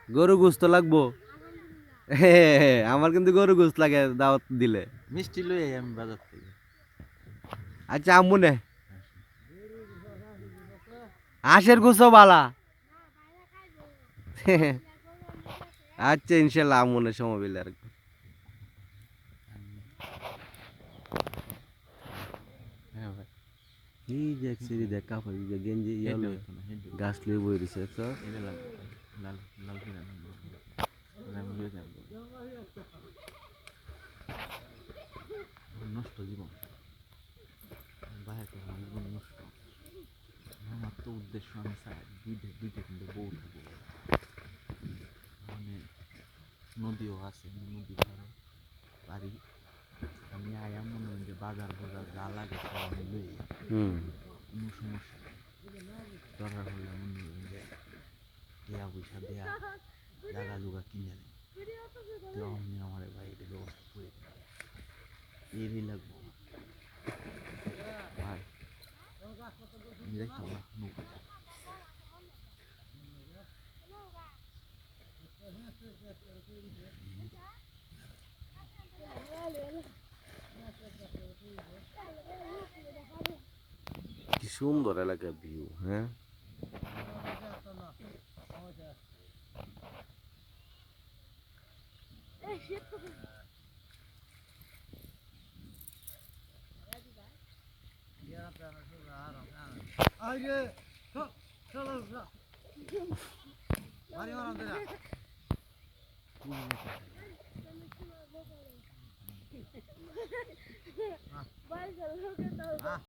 গরু গোস্ত লাগবো। আমার কিন্তু গরু গোস্ত লাগে দাওয়াত দিলে। মিষ্টি লই আই আমি বাজার থেকে। আচ্ছা আম্মু নে হাঁসের গোস্ত বালা। আচ্ছা ইনশাল্লাহ আম্মু নে সময় পেলে আর হ্যাঁ ভাই এই যে এক সিঁড়ি দেখ কাপড় যে গেঞ্জি হেডে ইয়ে হইতো না হেডে গাছ লিয়ে বই দিছে তো এটা লাগবে লাল লাল কিনা আমি লই যাব নষ্ট জীবন বাইরে তো জীবন নষ্ট আমার তো উদ্দেশ্য আমি চাই দুইটা কিন্তু বউ থাকবো মানে নদীও আছে নদী পারে বাড়ি আমি আয়াম মনে হয় যে বাজার বাজার যা লাগে সব আমি লই হুম কোনো সমস্যা নেই দরকার হলে মনে হয় যে টিয়া পয়সা দেয়া জায়গা জোগা কিনে দেয় তো আমি আমার বাইরে ব্যবস্থা করে দিই এরই লাগবো ভাই আমি দেখতাম না নৌকা কি সুন্দর এলাকার ভিউ হ্যাঁ